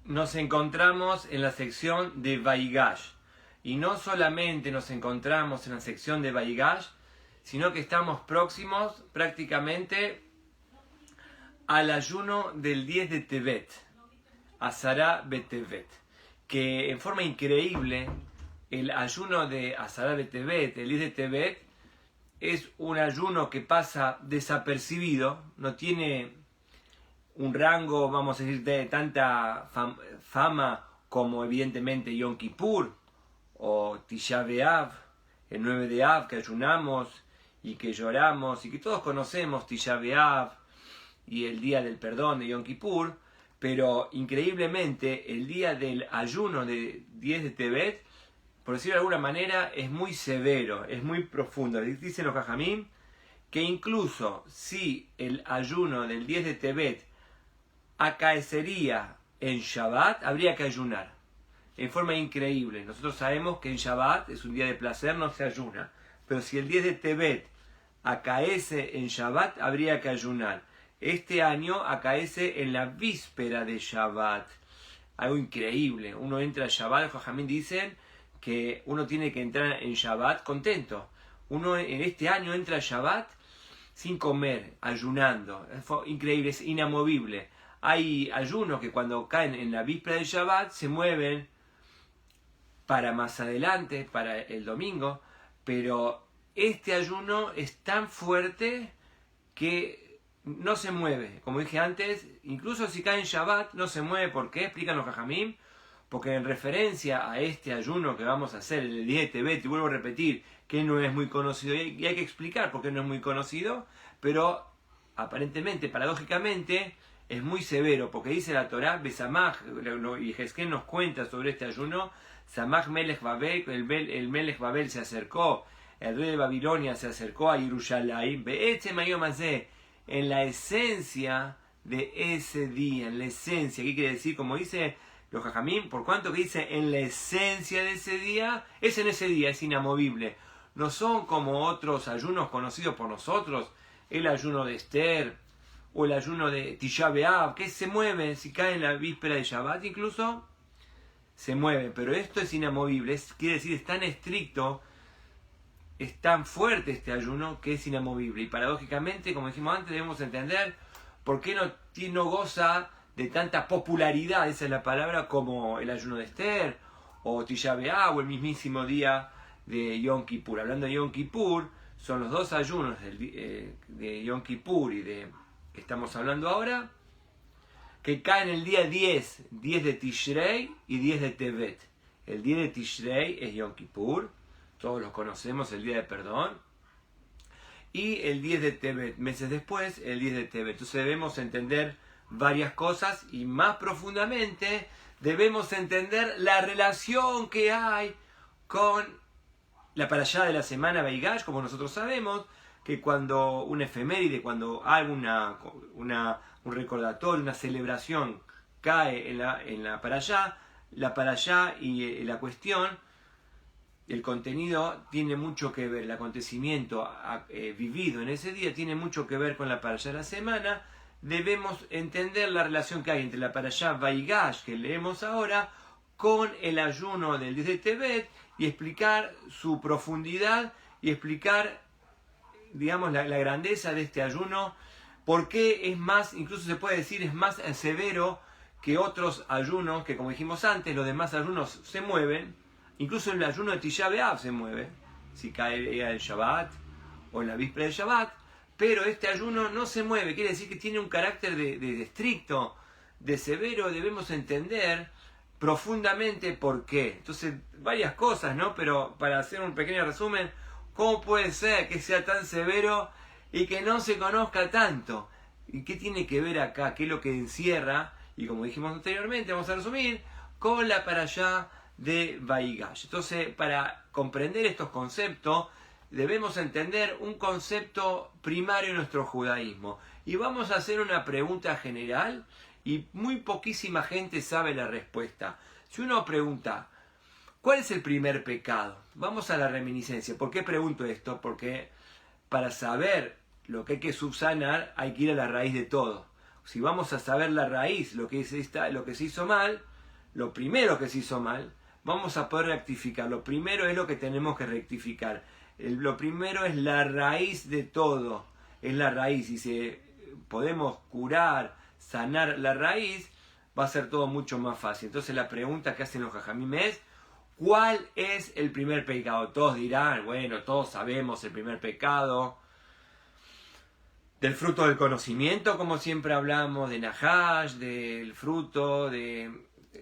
nos encontramos en la sección de Vaigash. Y no solamente nos encontramos en la sección de Vaigash, sino que estamos próximos prácticamente al ayuno del 10 de Tevet, Asara Betevet, que en forma increíble el ayuno de Asara Betevet, el 10 de Tevet, es un ayuno que pasa desapercibido, no tiene un rango, vamos a decir, de tanta fama como evidentemente Yom Kippur o Tisha B'Av, el 9 de Av, que ayunamos y que lloramos y que todos conocemos Tisha B'Av y el día del perdón de Yom Kippur, pero increíblemente el día del ayuno de 10 de Tevet, por decirlo de alguna manera, es muy severo, es muy profundo. Dicen los Jajamim que incluso si el ayuno del 10 de Tevet acaecería en Shabbat, habría que ayunar. En forma increíble. Nosotros sabemos que en Shabbat es un día de placer, no se ayuna. Pero si el 10 de Tevet acaece en Shabbat, habría que ayunar. Este año acaece en la víspera de Shabbat. Algo increíble. Uno entra a Shabbat, los Jajamim dicen que uno tiene que entrar en Shabbat contento. Uno en este año entra a Shabbat sin comer, ayunando. Es increíble, es inamovible. Hay ayunos que cuando caen en la víspera de Shabbat se mueven para más adelante, para el domingo, pero este ayuno es tan fuerte que no se mueve. Como dije antes, incluso si cae en Shabbat no se mueve. ¿Por qué? Explican los Jajamim. Porque en referencia a este ayuno que vamos a hacer el 10 de Tevet, y vuelvo a repetir que no es muy conocido, y hay que explicar por qué no es muy conocido, pero aparentemente, paradójicamente, es muy severo, porque dice la Torá, Besamaj, y Jezquel nos cuenta sobre este ayuno, Samaj Melech Babel, el Melech Babel se acercó, el rey de Babilonia se acercó a Yerushalayim, en la esencia de ese día, en la esencia, ¿qué quiere decir? Como dice los Jajamim, por cuanto que dice en la esencia de ese día, es en ese día, es inamovible. No son como otros ayunos conocidos por nosotros, el ayuno de Esther o el ayuno de Tisha B'Av, que se mueve, si cae en la víspera de Shabbat incluso, se mueve, pero esto es inamovible, quiere decir, es tan estricto, es tan fuerte este ayuno que es inamovible. Y paradójicamente, como dijimos antes, debemos entender por qué no goza de tanta popularidad, esa es la palabra, como el ayuno de Esther, o Tisha B'Av, o el mismísimo día de Yom Kippur. Hablando de Yom Kippur, son los dos ayunos de Yom Kippur y de que estamos hablando ahora, que caen el día 10 de Tishrei y 10 de Tevet. El 10 de Tishrei es Yom Kippur, todos los conocemos, el día de perdón, y el 10 de Tevet, meses después, el 10 de Tevet. Entonces debemos entender varias cosas y más profundamente debemos entender la relación que hay con la parashá de la semana Vaigash, como nosotros sabemos, que cuando una efeméride, cuando hay un recordatorio, una celebración cae en la parashá y la cuestión, el contenido tiene mucho que ver, el acontecimiento vivido en ese día tiene mucho que ver con la parashá de la semana. Debemos entender la relación que hay entre la parashá Vaigash que leemos ahora con el ayuno del 10 de Tevet y explicar su profundidad y explicar, digamos, la grandeza de este ayuno, por qué es más, incluso se puede decir, es más severo que otros ayunos, que como dijimos antes, los demás ayunos se mueven, incluso el ayuno de Tisha B'Av se mueve, si cae el Shabbat o en la víspera de Shabbat, pero este ayuno no se mueve, quiere decir que tiene un carácter de estricto, de severo. Debemos entender profundamente por qué. Entonces, varias cosas, ¿no? Pero para hacer un pequeño resumen, ¿cómo puede ser que sea tan severo y que no se conozca tanto? ¿Y qué tiene que ver acá? ¿Qué es lo que encierra? Y como dijimos anteriormente, vamos a resumir, con la parashá de Vaigash. Entonces, para comprender estos conceptos, debemos entender un concepto primario en nuestro judaísmo. Y vamos a hacer una pregunta general y muy poquísima gente sabe la respuesta. Si uno pregunta, ¿cuál es el primer pecado? Vamos a la reminiscencia. ¿Por qué pregunto esto? Porque para saber lo que hay que subsanar hay que ir a la raíz de todo. Si vamos a saber la raíz, lo que se hizo mal, lo primero que se hizo mal, vamos a poder rectificar. Lo primero es lo que tenemos que rectificar. Lo primero es la raíz de todo. Es la raíz. Y si podemos curar, sanar la raíz, va a ser todo mucho más fácil. Entonces la pregunta que hacen los jajamim es, ¿cuál es el primer pecado? Todos dirán, bueno, todos sabemos el primer pecado del fruto del conocimiento, como siempre hablamos, de Nahash, del fruto de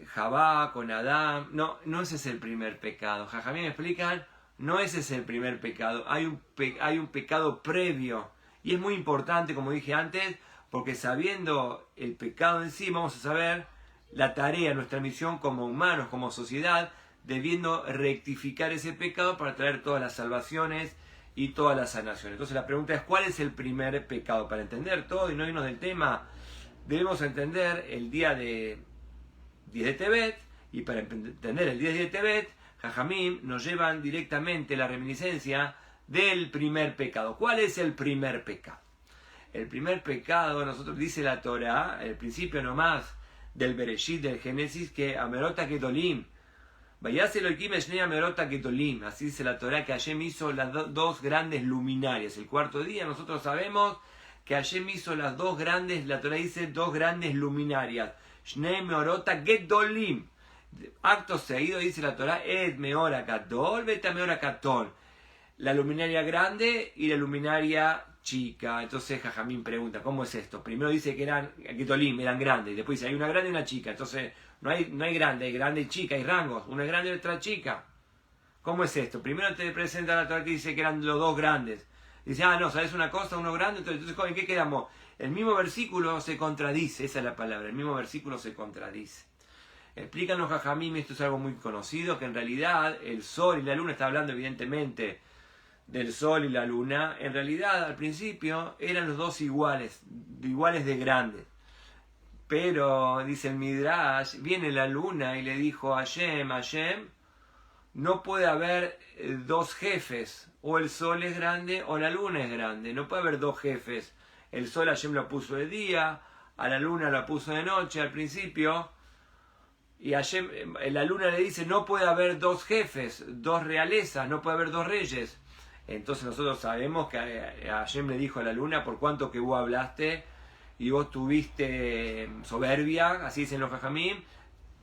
Javá con Adán. No, no ese es el primer pecado. Jajamim me explican, no ese es el primer pecado. Hay un pecado previo. Y es muy importante, como dije antes, porque sabiendo el pecado en sí, vamos a saber la tarea, nuestra misión como humanos, como sociedad, debiendo rectificar ese pecado para traer todas las salvaciones y todas las sanaciones. Entonces la pregunta es, ¿cuál es el primer pecado? Para entender todo y no irnos del tema, debemos entender el día de 10 de Tebet, y para entender el 10 de Tebet, Jajamim nos llevan directamente la reminiscencia del primer pecado. ¿Cuál es el primer pecado? El primer pecado, nosotros dice la Torah, el principio nomás del Bereshit, del Génesis, que Amerota Gedolim, Vayase Elohim Eshnei Amerota Gedolim, así dice la Torah, que Hashem hizo las dos grandes luminarias. El cuarto día nosotros sabemos que Hashem hizo las dos grandes, la Torah dice dos grandes luminarias, Shnei Meorota Gedolim. Acto seguido dice la Torah, Et Meora Gadol, Beta Meora Katol, la luminaria grande y la luminaria chica. Entonces Jajamín pregunta, ¿cómo es esto? Primero dice que eran Getolim, eran grandes, después dice hay una grande y una chica. Entonces no hay grande, hay grande y chica, hay rangos, una grande y otra chica. ¿Cómo es esto? Primero te presenta la Torah que dice que eran los dos grandes. Dice, no, ¿sabes una cosa? Uno grande, entonces ¿en qué quedamos? El mismo versículo se contradice, esa es la palabra, el mismo versículo se contradice. Explican los Jajamim, esto es algo muy conocido, que en realidad el sol y la luna, está hablando evidentemente del sol y la luna, en realidad al principio eran los dos iguales de grandes. Pero, dice el Midrash, viene la luna y le dijo a Hashem, no puede haber dos jefes, o el sol es grande o la luna es grande, no puede haber dos jefes. El sol Hashem lo puso de día, a la luna la puso de noche al principio, y Hashem, la luna le dice, no puede haber dos jefes, dos realezas, no puede haber dos reyes. Entonces nosotros sabemos que Hashem le dijo a la luna, por cuanto que vos hablaste y vos tuviste soberbia, así dicen los Jajamim,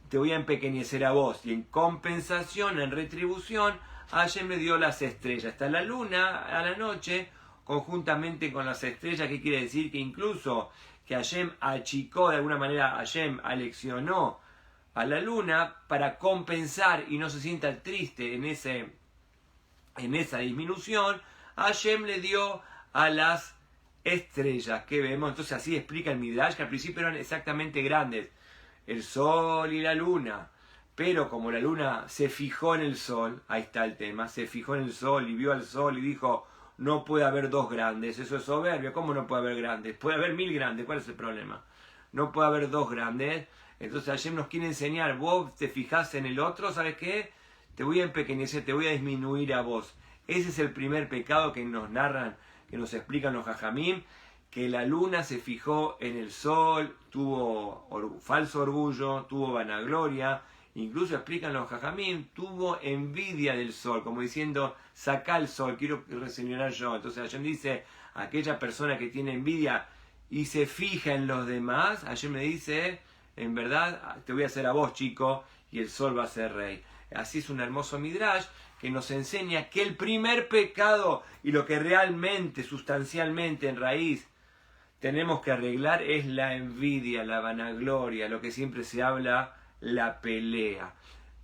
te voy a empequeñecer a vos. Y en compensación, en retribución, Hashem le dio las estrellas. Está la luna a la noche, conjuntamente con las estrellas, que quiere decir que incluso que Hashem achicó, de alguna manera Hashem aleccionó a la luna para compensar y no se sienta triste en esa disminución, Hashem le dio a las estrellas que vemos. Entonces así explica el Midrash, que al principio eran exactamente grandes, el sol y la luna, pero como la luna se fijó en el sol, ahí está el tema, se fijó en el sol y vio al sol y dijo, no puede haber dos grandes, eso es soberbia. ¿Cómo no puede haber grandes? Puede haber 1000 grandes, ¿cuál es el problema? No puede haber dos grandes. Entonces Hashem nos quiere enseñar, vos te fijás en el otro, ¿sabes qué? Te voy a empequeñecer, te voy a disminuir a vos. Ese es el primer pecado que nos narran, que nos explican los Jajamim, que la luna se fijó en el sol, tuvo falso orgullo, tuvo vanagloria, incluso explican los Jajamim, tuvo envidia del sol, como diciendo, saca el sol, quiero reseñorar yo. Entonces Hashem dice, aquella persona que tiene envidia y se fija en los demás, Hashem me dice, en verdad te voy a hacer a vos, chico, y el sol va a ser rey. Así es un hermoso Midrash que nos enseña que el primer pecado y lo que realmente, sustancialmente, en raíz, tenemos que arreglar es la envidia, la vanagloria, lo que siempre se habla, la pelea.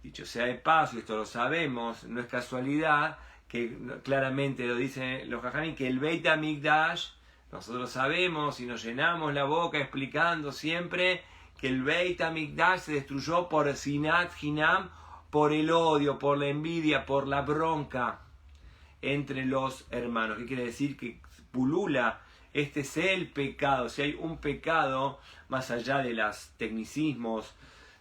Dicho sea de paso, esto lo sabemos, no es casualidad, que claramente lo dicen los Jajamim, que el Beit HaMikdash, nosotros sabemos y nos llenamos la boca explicando siempre que el Beit HaMikdash se destruyó por Sinat Hinam, por el odio, por la envidia, por la bronca entre los hermanos. ¿Qué quiere decir? Que pulula, este es el pecado. Si hay un pecado, más allá de los tecnicismos,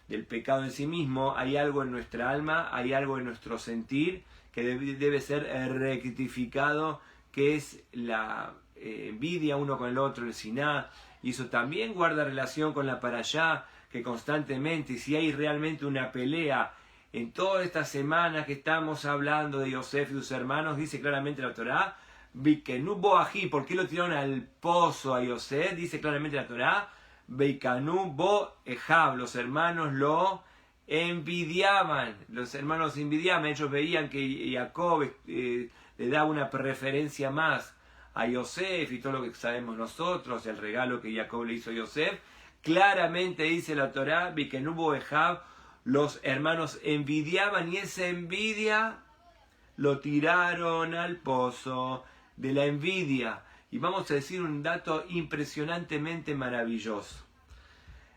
del pecado en sí mismo, hay algo en nuestra alma, hay algo en nuestro sentir que debe ser rectificado, que es la envidia uno con el otro, el siná. Y eso también guarda relación con la parashá que constantemente, si hay realmente una pelea en todas estas semanas que estamos hablando de Yosef y sus hermanos, dice claramente la Torá, Beikanu Boají, ¿por qué lo tiraron al pozo a Yosef? Dice claramente la Torá, Beikanu Bo Ejab, los hermanos lo envidiaban, ellos veían que Jacob le daba una preferencia más a Yosef y todo lo que sabemos nosotros, el regalo que Jacob le hizo a Yosef. Claramente dice la Torá, Beikanu Bo Ejab, los hermanos envidiaban y esa envidia lo tiraron al pozo de la envidia. Y vamos a decir un dato impresionantemente maravilloso.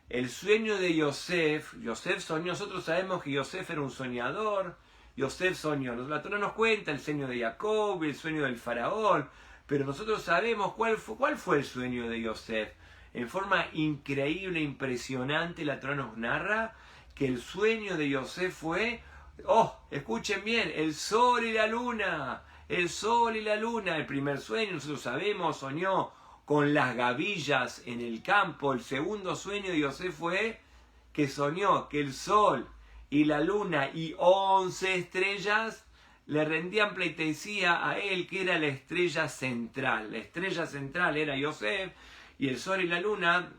El sueño de Yosef soñó, nosotros sabemos que Yosef era un soñador, Yosef soñó, la Torá nos cuenta el sueño de Jacob, el sueño del faraón, pero nosotros sabemos cuál fue el sueño de Yosef. En forma increíble, impresionante, la Torá nos narra que el sueño de Yosef fue, escuchen bien, el sol y la luna, el sol y la luna. El primer sueño, nosotros sabemos, soñó con las gavillas en el campo. El segundo sueño de Yosef fue que soñó que el sol y la luna y 11 estrellas le rendían pleitesía a él, que era la estrella central. La estrella central era Yosef, y el sol y la luna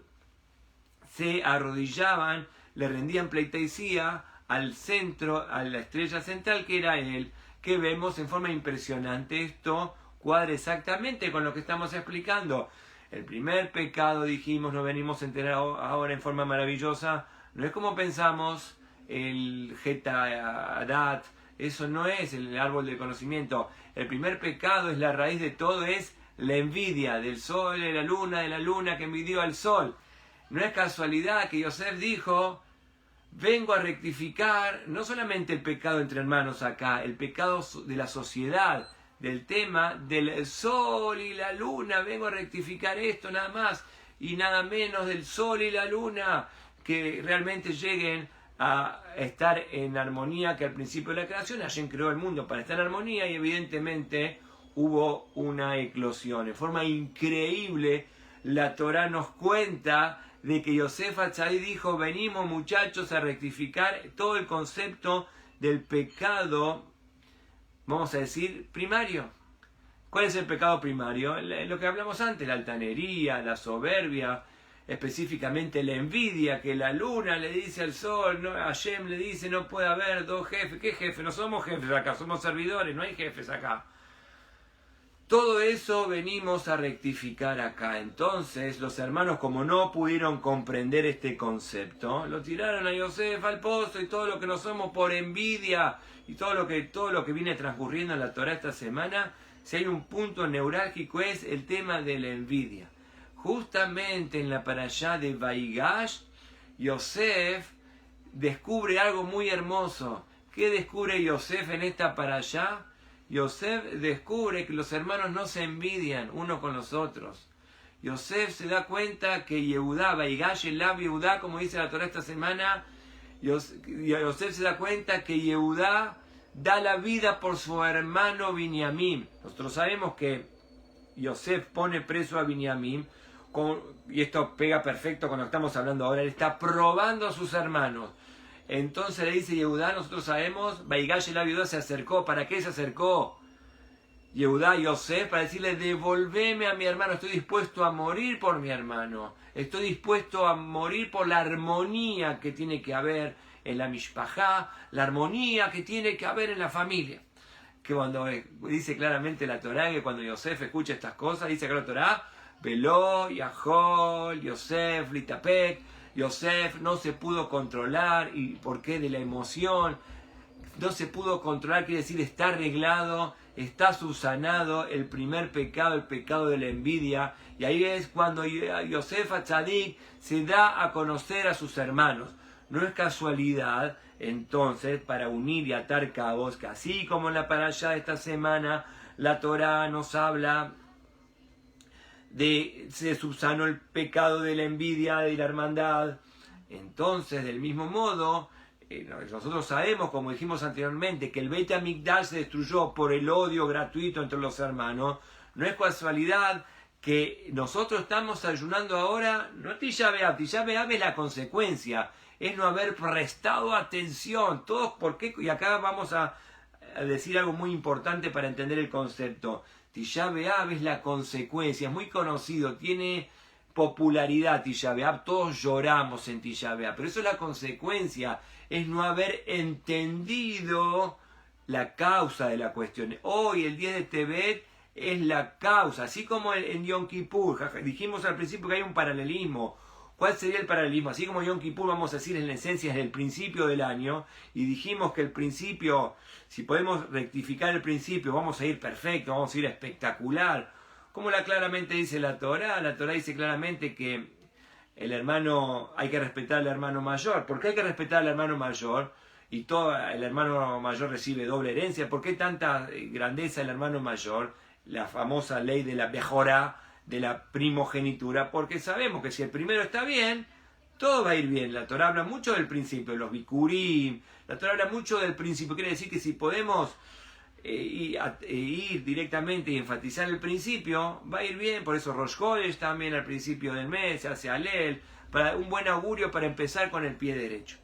se arrodillaban, le rendían pleitesía al centro, a la estrella central, que era él, que vemos en forma impresionante. Esto cuadra exactamente con lo que estamos explicando. El primer pecado, dijimos, nos venimos a enterar ahora en forma maravillosa, no es como pensamos, el Geta Adat, eso no es el árbol del conocimiento. El primer pecado es la raíz de todo, es la envidia del sol, de la luna que envidió al sol. No es casualidad que Yosef dijo, vengo a rectificar no solamente el pecado entre hermanos acá, el pecado de la sociedad, del tema del sol y la luna, vengo a rectificar esto nada más y nada menos, del sol y la luna, que realmente lleguen a estar en armonía, que al principio de la creación Hashem creó el mundo para estar en armonía y evidentemente hubo una eclosión. En forma increíble la Torá nos cuenta de que Yosef Atzadik dijo, venimos muchachos a rectificar todo el concepto del pecado, vamos a decir, primario. ¿Cuál es el pecado primario? Lo que hablamos antes, la altanería, la soberbia, específicamente la envidia, que la luna le dice al sol, no, Hashem le dice, no puede haber dos jefes. ¿Qué jefe? No somos jefes acá, somos servidores, no hay jefes acá. Todo eso venimos a rectificar acá. Entonces, los hermanos, como no pudieron comprender este concepto, lo tiraron a Yosef al pozo, y todo lo que no somos por envidia, y todo lo que viene transcurriendo en la Torá esta semana, si hay un punto neurálgico es el tema de la envidia. Justamente en la parashá de Vaigash, Yosef descubre algo muy hermoso. ¿Qué descubre Yosef en esta parashá? Yosef descubre que los hermanos no se envidian unos con los otros. Yosef se da cuenta que Yehudá, Vaigash Elav Yehudá, como dice la Torá esta semana, Yosef se da cuenta que Yehudá da la vida por su hermano Binyamin. Nosotros sabemos que Yosef pone preso a Binyamin, y esto pega perfecto con lo que estamos hablando ahora, él está probando a sus hermanos. Entonces le dice Yehudá, nosotros sabemos, Vaigash Elav Yehudá se acercó. ¿Para qué se acercó Yehudá a Yosef? Para decirle, devolveme a mi hermano, estoy dispuesto a morir por mi hermano, estoy dispuesto a morir por la armonía que tiene que haber en la mishpajá, la armonía que tiene que haber en la familia. Que cuando dice claramente la Torá, que cuando Yosef escucha estas cosas, dice que la Torá, Veló, Yahol, Yosef, Litapek, Yosef no se pudo controlar. ¿Y por qué? De la emoción. No se pudo controlar, quiere decir, está arreglado, está subsanado el primer pecado, el pecado de la envidia. Y ahí es cuando Yosef Atzadik se da a conocer a sus hermanos. No es casualidad, entonces, para unir y atar cabos, que así como en la parashá de esta semana, la Torá nos habla de se subsanó el pecado de la envidia y la hermandad. Entonces, del mismo modo, nosotros sabemos, como dijimos anteriormente, que el Beit HaMikdash se destruyó por el odio gratuito entre los hermanos. No es casualidad que nosotros estamos ayunando ahora, no Tisha B'Av es la consecuencia, es no haber prestado atención, todos, ¿por qué? Y acá vamos a decir algo muy importante para entender el concepto. Tisha B'Av es la consecuencia, es muy conocido, tiene popularidad Tisha B'Av, todos lloramos en Tisha B'Av, pero eso es la consecuencia, es no haber entendido la causa de la cuestión. Hoy, el 10 de Tebet, es la causa, así como en Yom Kippur, dijimos al principio que hay un paralelismo. ¿Cuál sería el paralelismo? Así como Yom Kippur, vamos a decir, en la esencia es el principio del año, y dijimos que el principio, si podemos rectificar el principio, vamos a ir perfecto, vamos a ir espectacular. Como claramente dice la Torá dice claramente que el hermano, hay que respetar al hermano mayor. ¿Por qué hay que respetar al hermano mayor? Y todo el hermano mayor recibe doble herencia. ¿Por qué tanta grandeza el hermano mayor? La famosa ley de la Bejorá, de la primogenitura, porque sabemos que si el primero está bien, todo va a ir bien. La Torá habla mucho del principio, los bikurim, la Torá habla mucho del principio, quiere decir que si podemos ir directamente y enfatizar el principio, va a ir bien. Por eso Rosh Chodesh también al principio del mes se hace Alel, para un buen augurio para empezar con el pie derecho.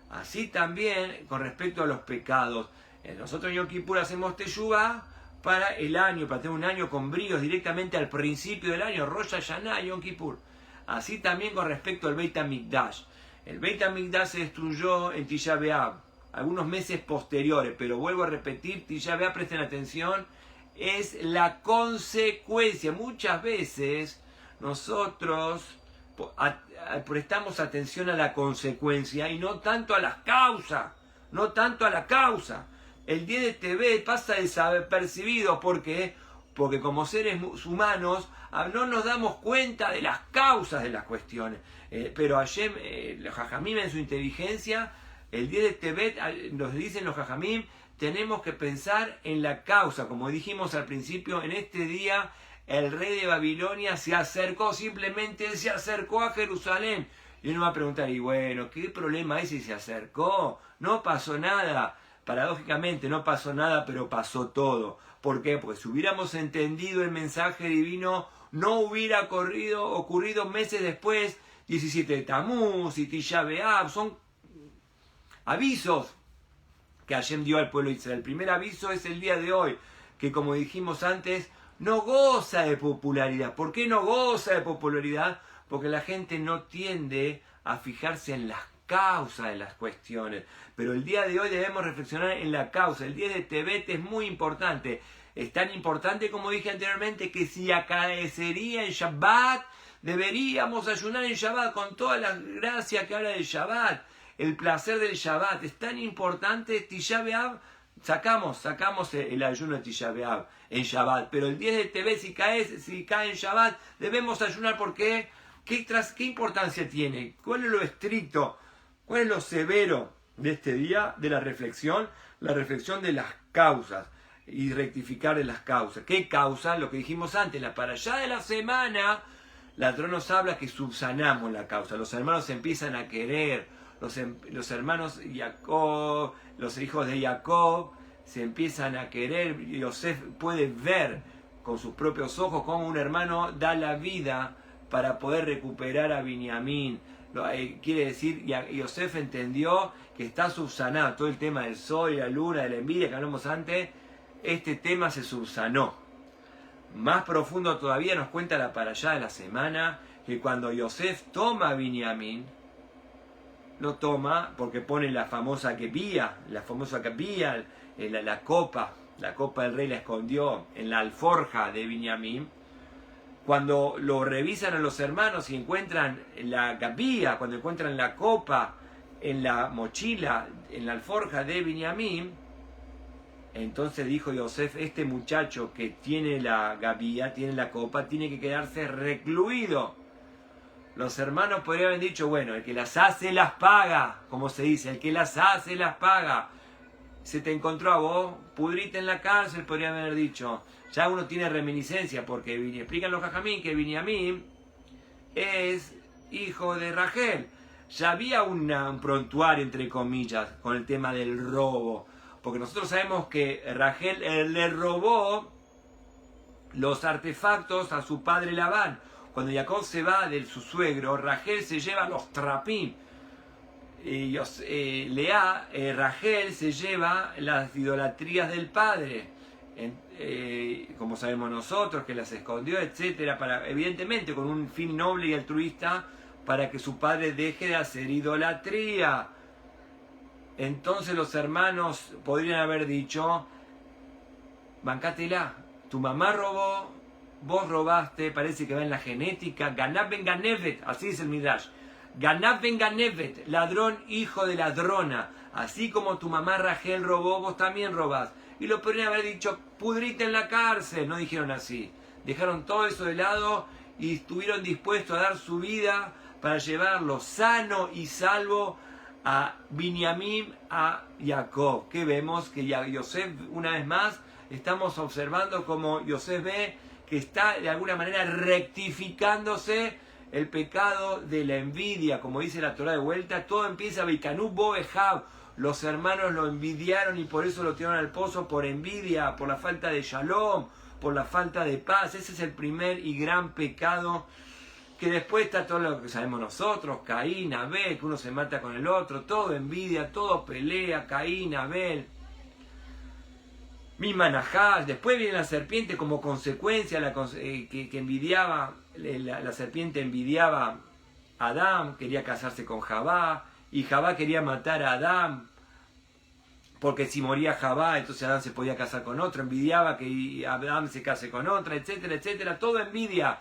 Así también con respecto a los pecados, nosotros en Yom Kippur hacemos Teshuvah para el año, para tener un año con bríos directamente al principio del año, Rosh Hashanah y Yom Kippur. Así también con respecto al Beit HaMikdash. El Beit HaMikdash se destruyó en Tisha B'Av, algunos meses posteriores, pero vuelvo a repetir, Tisha B'Av, presten atención, es la consecuencia. Muchas veces nosotros prestamos atención a la consecuencia y no tanto a las causas, no tanto a la causa. El 10 de Tebet pasa desapercibido porque como seres humanos no nos damos cuenta de las causas de las cuestiones. Pero Hashem, los Jajamim en su inteligencia, el 10 de Tebet nos dicen los Jajamim, tenemos que pensar en la causa. Como dijimos al principio, en este día el rey de Babilonia se acercó, simplemente se acercó a Jerusalén. Y uno va a preguntar, y bueno, ¿qué problema hay si se acercó? No pasó nada. Paradójicamente no pasó nada, pero pasó todo. ¿Por qué? Porque si hubiéramos entendido el mensaje divino, no hubiera ocurrido meses después, 17 de Tamuz y Tisha B'Av. Son avisos que Hashem dio al pueblo de Israel. El primer aviso es el día de hoy, que como dijimos antes, no goza de popularidad. ¿Por qué no goza de popularidad? Porque la gente no tiende a fijarse en las causas de las cuestiones. Pero el día de hoy debemos reflexionar en la causa. El día de Tebet es muy importante. Es tan importante, como dije anteriormente, que si acaecería en Shabbat, deberíamos ayunar en Shabbat con toda la gracia que habla del Shabbat. El placer del Shabbat. Es tan importante. Tisha B'Av, sacamos el ayuno de Tisha B'Av en Shabbat. Pero el 10 de Tebet, si cae en Shabbat, debemos ayunar. ¿Por qué? ¿Qué importancia tiene? ¿Cuál es lo estricto? ¿Cuál es lo severo de este día de la reflexión? La reflexión de las causas y rectificar de las causas. ¿Qué causa? Lo que dijimos antes, la parashá de la semana, la Torá nos habla que subsanamos la causa. Los hermanos se empiezan a querer, los hermanos Jacob, los hijos de Jacob se empiezan a querer. Yosef puede ver con sus propios ojos cómo un hermano da la vida para poder recuperar a Binyamin. Quiere decir, Yosef entendió que está subsanado. Todo el tema del sol y la luna, de la envidia que hablamos antes, este tema se subsanó. Más profundo todavía nos cuenta la parashá de la semana, que cuando Yosef toma a Binyamin, lo toma porque pone la famosa kepía, la copa del rey la escondió en la alforja de Binyamin. Cuando lo revisan a los hermanos y encuentran la capilla, cuando encuentran la copa en la mochila, en la alforja de Binyamin, entonces dijo Yosef, este muchacho que tiene la gavilla, tiene la copa, tiene que quedarse recluido. Los hermanos podrían haber dicho, bueno, el que las hace las paga, como se dice, el que las hace las paga. Se te encontró a vos, pudrite en la cárcel, podrían haber dicho. Ya uno tiene reminiscencia, porque explican los Jajamín que Binyamin es hijo de Rachel. Ya había un prontuario, entre comillas, con el tema del robo. Porque nosotros sabemos que Rachel le robó los artefactos a su padre Labán. Cuando Jacob se va de su suegro, Rachel se lleva los trapim. Rachel se lleva las idolatrías del padre, como sabemos nosotros, que las escondió, etcétera, evidentemente con un fin noble y altruista, para que su padre deje de hacer idolatría. Entonces los hermanos podrían haber dicho: bancátela, tu mamá robó, vos robaste, parece que va en la genética, Ganab ben Ganevet, así dice el Midrash, Ganab ben Ganevet, ladrón hijo de ladrona, así como tu mamá Rachel robó, vos también robás. Y lo podrían haber dicho: pudrite en la cárcel. No dijeron así, dejaron todo eso de lado y estuvieron dispuestos a dar su vida para llevarlo sano y salvo a Binyamin, a Jacob. Que vemos que Yosef, una vez más, estamos observando como Yosef ve que está de alguna manera rectificándose el pecado de la envidia, como dice la Torah de vuelta. Todo empieza Beikanú Bo Ejav. Los hermanos lo envidiaron y por eso lo tiraron al pozo, por envidia, por la falta de shalom, por la falta de paz. Ese es el primer y gran pecado, que después está todo lo que sabemos nosotros, Caín, Abel, que uno se mata con el otro, todo envidia, todo pelea, Caín, Abel. Misma Nahash, después viene la serpiente como consecuencia, que envidiaba, la serpiente envidiaba a Adán, quería casarse con Javá, y Javá quería matar a Adán, porque si moría Javá, entonces Adán se podía casar con otro, envidiaba que Adán se case con otra, etcétera, etcétera, todo envidia.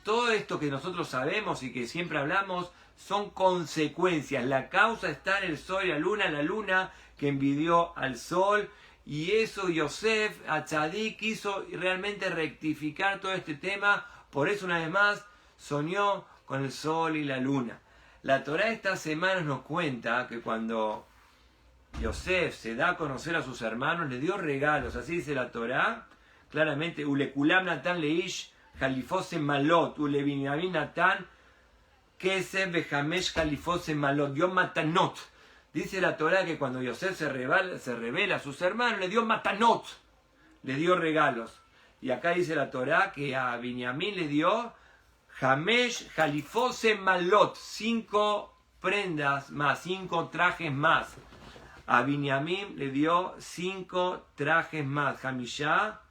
Todo esto que nosotros sabemos y que siempre hablamos son consecuencias. La causa está en el sol y la luna que envidió al sol. Y eso Yosef, Atzadik, quiso realmente rectificar todo este tema. Por eso una vez más soñó con el sol y la luna. La Torá estas semanas nos cuenta que cuando Yosef se da a conocer a sus hermanos, le dio regalos. Así dice la Torá, claramente, Ulekulam Natan Leish Jalifose Malot, Ule Binyamin Natan Kesef Bejamesh Jalifose Malot, dio matanot. Dice la Torá que cuando Yosef se revela a sus hermanos, le dio matanot, le dio regalos. Y acá dice la Torá que a Binyamin le dio Jamesh Jalifose Malot, 5 prendas más, 5 trajes más. A Binyamin le dio 5 trajes más. Jamishá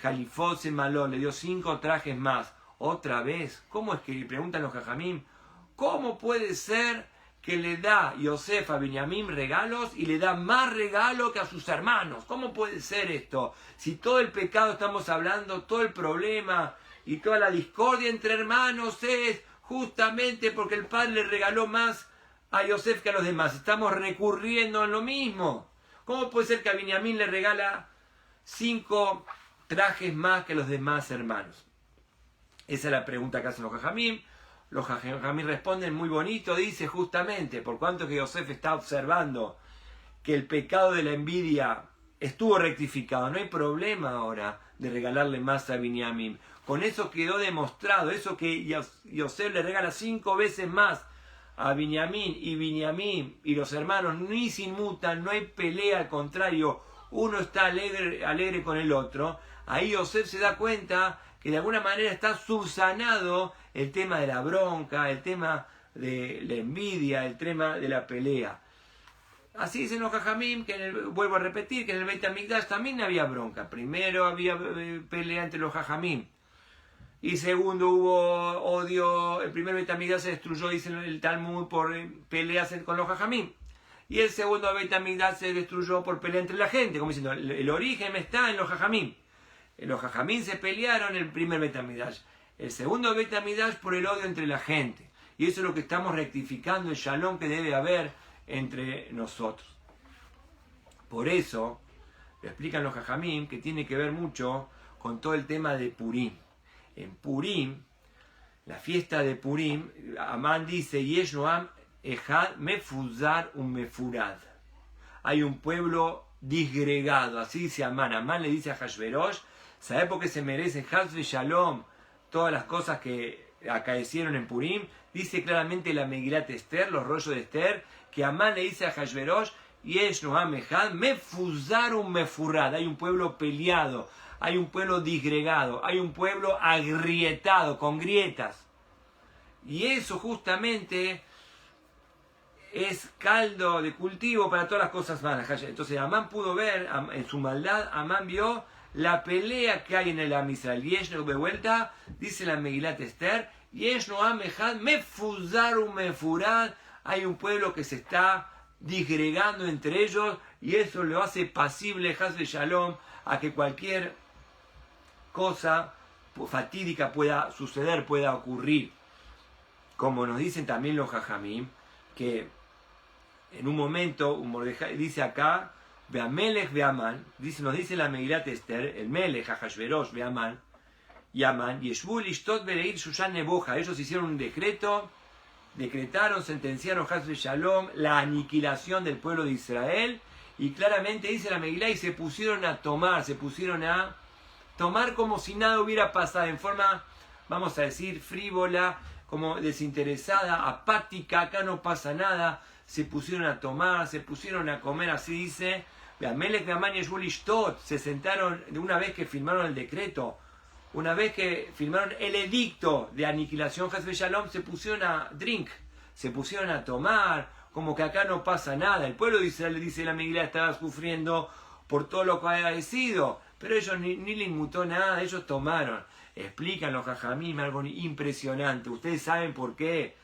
Jalifose Malot, le dio 5 trajes más. Otra vez, ¿cómo es que le preguntan los jajamim? ¿Cómo puede ser que le da Yosef a Binyamin regalos y le da más regalo que a sus hermanos? ¿Cómo puede ser esto? Si todo el pecado estamos hablando, todo el problema y toda la discordia entre hermanos es justamente porque el padre le regaló más a Yosef que a los demás. Estamos recurriendo a lo mismo. ¿Cómo puede ser que a Binyamin le regala 5 trajes más que los demás hermanos? Esa es la pregunta que hacen los jajamim. Los jajamim responden muy bonito, dice justamente, por cuanto que Yosef está observando que el pecado de la envidia estuvo rectificado, no hay problema ahora de regalarle más a Binyamin. Con eso quedó demostrado, eso que Yosef le regala 5 veces más a Binyamin y los hermanos ni se inmutan, no hay pelea, al contrario, uno está alegre con el otro. Ahí Yosef se da cuenta que de alguna manera está subsanado el tema de la bronca, el tema de la envidia, el tema de la pelea. Así dicen los jajamim, que vuelvo a repetir, que en el Beit HaMikdash también había bronca. Primero había pelea entre los jajamim. Y segundo hubo odio, el primer Beit HaMikdash se destruyó, dice el Talmud, por peleas con los jajamim. Y el segundo Beit HaMikdash se destruyó por pelea entre la gente, como diciendo, el origen está en los jajamim. Los jajamim se pelearon en el primer Beit HaMikdash. El segundo Beit HaMikdash por el odio entre la gente. Y eso es lo que estamos rectificando, el shalom que debe haber entre nosotros. Por eso, lo explican los jajamim, que tiene que ver mucho con todo el tema de Purim. En Purim, la fiesta de Purim, Amán dice, Yesh Noam Ejad Mefuzar un Mefurad. Hay un pueblo disgregado, así dice Amán. Amán le dice a Hashverosh, ¿sabe por qué se merece Haz Shalom todas las cosas que acaecieron en Purim? Dice claramente la Megilat Esther, los rollos de Esther, que Amán le dice a Hashverosh, Yesh Noam Ejad Mefuzar un Mefurad. Hay un pueblo peleado, hay un pueblo disgregado, hay un pueblo agrietado, con grietas. Y eso justamente es caldo de cultivo para todas las cosas malas. Entonces Amán pudo ver, en su maldad, Amán vio la pelea que hay en el Am Israel. Yeshno de vuelta, dice la Megilat Esther, Yeshno Am Echad mefuzaru mefurad, hay un pueblo que se está disgregando entre ellos y eso lo hace pasible, Haz de Shalom, a que cualquier cosa fatídica pueda suceder, pueda ocurrir. Como nos dicen también los Jajamim, que en un momento, Mordejai dice acá, Beamelech Beaman, nos dice la Megilat Esther, el Melech, Ahashverosh, Beaman, y Amán, Yeshvul Ishtot Bereir Shushan Neboja, ellos hicieron un decreto, decretaron, sentenciaron Haz de Shalom, la aniquilación del pueblo de Israel, y claramente dice la Megilá, y se pusieron a tomar como si nada hubiera pasado, en forma, vamos a decir, frívola, como desinteresada, apática, acá no pasa nada, se pusieron a tomar, se pusieron a comer, así dice, se sentaron, una vez que firmaron el decreto, una vez que firmaron el edicto de aniquilación, Haz de Shalom, se pusieron a drink, se pusieron a tomar, como que acá no pasa nada. El pueblo de Israel, dice la Megilá, estaba sufriendo por todo lo que había sido, pero ellos ni le inmutó nada, ellos tomaron. Explican los Jajamim algo impresionante. Ustedes saben por qué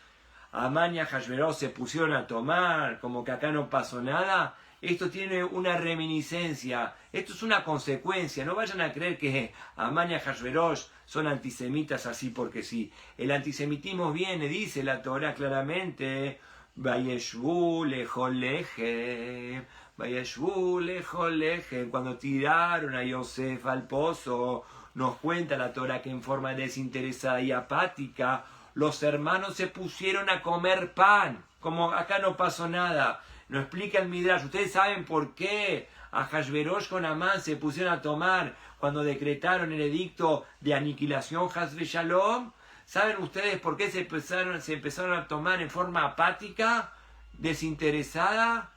Amán y Ahashverosh se pusieron a tomar, como que acá no pasó nada. Esto tiene una reminiscencia, esto es una consecuencia. No vayan a creer que Amán y Ahashverosh son antisemitas así porque sí. El antisemitismo viene, dice la Torah claramente, Vayeshvu lechol lechem, Vayeshvu lechol lechem, cuando tiraron a Yosef al pozo, nos cuenta la Torah que en forma desinteresada y apática, los hermanos se pusieron a comer pan, como acá no pasó nada. No explica el Midrash. ¿Ustedes saben por qué Ahashverosh con Amán se pusieron a tomar cuando decretaron el edicto de aniquilación Haz de Shalom? ¿Saben ustedes por qué se empezaron a tomar en forma apática, desinteresada?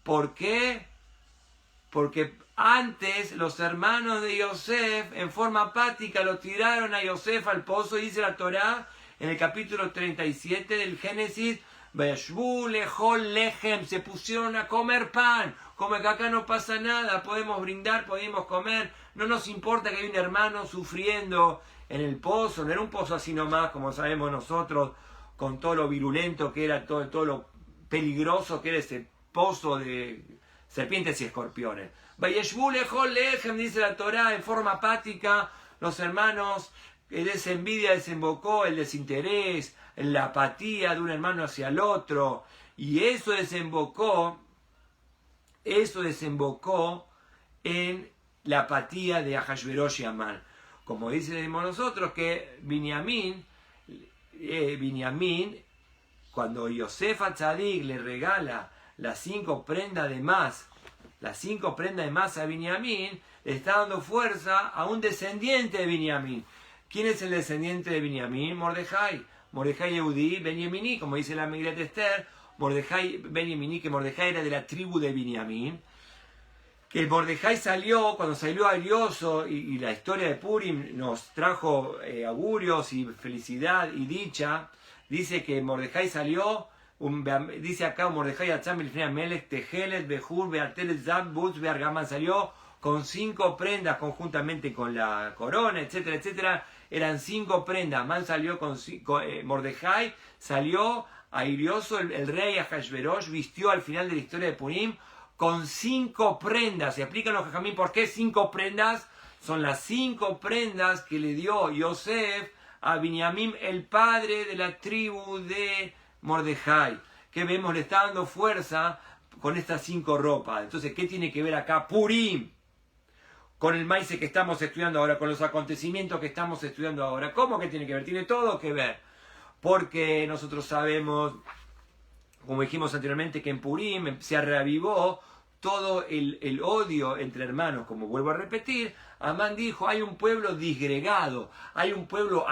¿Por qué? Porque antes los hermanos de Yosef en forma apática lo tiraron a Yosef al pozo, dice la Torá en el capítulo 37 del Génesis, Vayeshvu lechol lechem, se pusieron a comer pan, como que acá no pasa nada, podemos brindar, podemos comer, no nos importa que hay un hermano sufriendo en el pozo, no era un pozo así nomás, como sabemos nosotros, con todo lo virulento que era, todo lo peligroso que era ese pozo de serpientes y escorpiones. Vayeshvu lechol lechem, dice la Torá, en forma apática, los hermanos, esa envidia desembocó, el desinterés, la apatía de un hermano hacia el otro, y eso desembocó en la apatía de Ahashverosh y Amán. Como decimos nosotros que Binyamin, cuando Yosef Atzadik le regala las 5 prendas de más a Binyamin, le está dando fuerza a un descendiente de Binyamin. ¿Quién es el descendiente de Binyamin? Mordejai. Mordejai Yehudí, Benyaminí, como dice la Megilat Esther, Mordejai Benyaminí, que Mordejai era de la tribu de Binyamin. Que el Mordejai salió, cuando salió airioso, y la historia de Purim nos trajo augurios y felicidad y dicha, dice que Mordejai salió, dice acá, Mordejai Atzam Bilfnei Melech, Tejelet, Behur, Beartelet, Zab, Butz, Beargaman, salió con 5 prendas conjuntamente con la corona, etcétera, etcétera. Eran 5 prendas. Mordejai salió airioso, el rey Ahashverosh vistió al final de la historia de Purim con 5 prendas. Se aplican los jajamim. ¿Por qué 5 prendas? Son las 5 prendas que le dio Yosef a Binyamin, el padre de la tribu de Mordejai. Que vemos, le está dando fuerza con estas 5 ropas. Entonces, ¿qué tiene que ver acá Purim con el maíz que estamos estudiando ahora, con los acontecimientos que estamos estudiando ahora? ¿Cómo que tiene que ver? Tiene todo que ver. Porque nosotros sabemos, como dijimos anteriormente, que en Purim se reavivó todo el odio entre hermanos. Como vuelvo a repetir, Amán dijo, hay un pueblo disgregado, hay un pueblo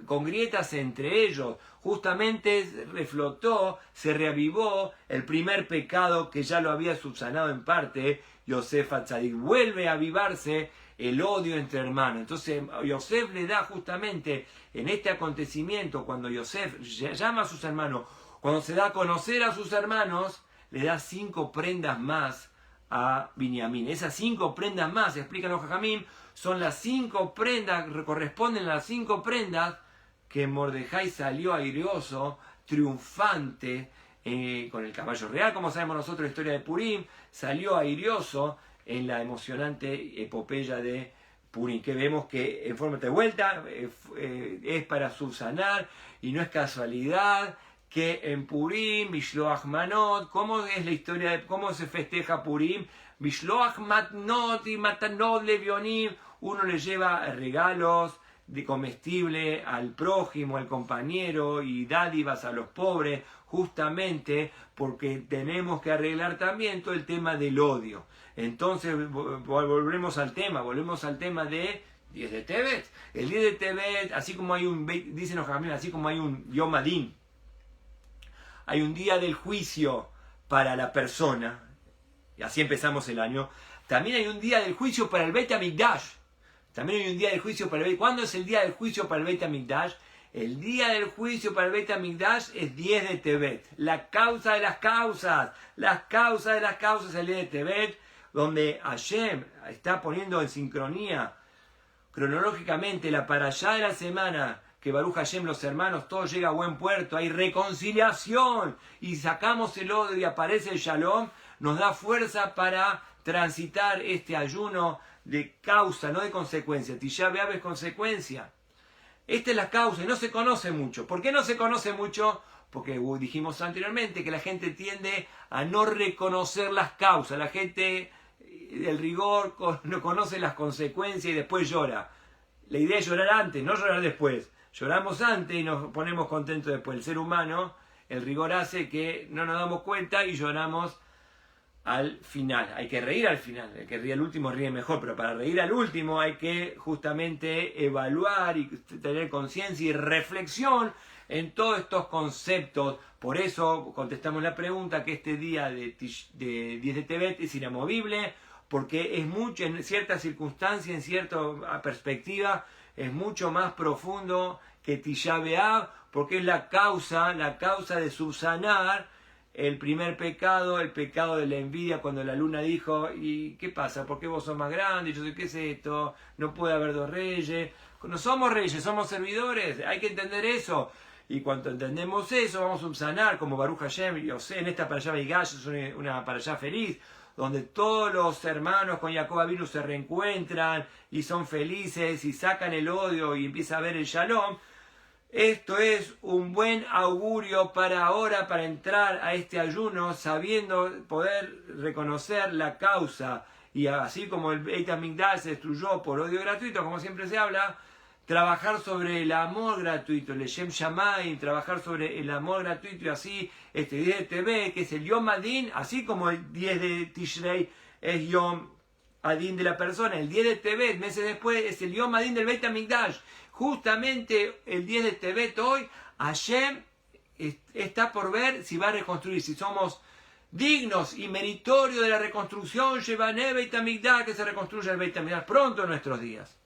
con grietas entre ellos. Justamente reflotó, se reavivó el primer pecado que ya lo había subsanado en parte, Yosef Atzadik. Vuelve a avivarse el odio entre hermanos. Entonces Yosef le da justamente en este acontecimiento, cuando Yosef llama a sus hermanos, cuando se da a conocer a sus hermanos, le da 5 prendas más a Binyamin. Esas 5 prendas más, explican los Jajamim, son las 5 prendas, corresponden a las 5 prendas que Mordejai salió airoso, triunfante, con el caballo real, como sabemos nosotros la historia de Purim, salió airoso en la emocionante epopeya de Purim, que vemos que en forma de vuelta es para subsanar, y no es casualidad que en Purim, Mishloach Manot, ¿cómo es la historia de cómo se festeja Purim? Mishloach Matnot y Matanot Levionim, uno le lleva regalos de comestible al prójimo, al compañero, y dádivas a los pobres, justamente porque tenemos que arreglar también todo el tema del odio. Entonces volvemos al tema de 10 de Tebet. El 10 de Tebet, así como hay un, dicen los Jajamim, así como hay un Yom Adin, hay un día del juicio para la persona, y así empezamos el año, también hay un día del juicio para el Beit HaMikdash. También hay un día del juicio para el Beit. ¿Cuándo es el día del juicio para el Beit HaMikdash? El día del juicio para el Beit HaMikdash es 10 de Tebet. La causa de las causas. Las causas de las causas es el día de Tebet, donde Hashem está poniendo en sincronía cronológicamente la parashá de la semana, que Baruch Hashem, los hermanos, todo llega a buen puerto, hay reconciliación, y sacamos el odio y aparece el Shalom, nos da fuerza para transitar este ayuno de causa, no de consecuencia. Tisha B'Av es consecuencia. Esta es la causa y no se conoce mucho. ¿Por qué no se conoce mucho? Porque dijimos anteriormente que la gente tiende a no reconocer las causas. La gente del rigor no conoce las consecuencias y después llora. La idea es llorar antes, no llorar después. Lloramos antes y nos ponemos contentos después. El ser humano, el rigor hace que no nos damos cuenta y lloramos al final. Hay que reír al final. El que ríe al último ríe mejor, pero para reír al último hay que justamente evaluar y tener conciencia y reflexión en todos estos conceptos. Por eso contestamos la pregunta que este día de 10 de Tebet es inamovible, porque es mucho, en ciertas circunstancias, en cierta perspectiva, es mucho más profundo que Tisha B'Av, porque es la causa de subsanar el primer pecado, el pecado de la envidia, cuando la luna dijo, ¿y qué pasa? ¿Por qué vos sos más grande? Yo sé, ¿qué es esto? No puede haber 2 reyes. No somos reyes, somos servidores, hay que entender eso. Y cuando entendemos eso, vamos a subsanar, como Baruch Hashem, yo sé, en esta parashá Veigash es una parashá feliz, donde todos los hermanos con Jacob Avinu se reencuentran y son felices y sacan el odio y empieza a ver el Shalom. Esto es un buen augurio para ahora, para entrar a este ayuno, sabiendo poder reconocer la causa. Y así como el Beit HaMikdash se destruyó por odio gratuito, como siempre se habla, trabajar sobre el amor gratuito, el Shem Shamayim, trabajar sobre el amor gratuito, y así este 10 de Tebet, que es el Yom Adin, así como el 10 de Tishrei es Yom Adin de la persona, el 10 de Tebet, meses después, es el Yom Adin del Beit HaMikdash. Justamente el 10 de Tebet hoy, Hashem está por ver si va a reconstruir, si somos dignos y meritorios de la reconstrucción, Shevaneh Beit HaMikdash, que se reconstruya el Beit HaMikdash pronto en nuestros días.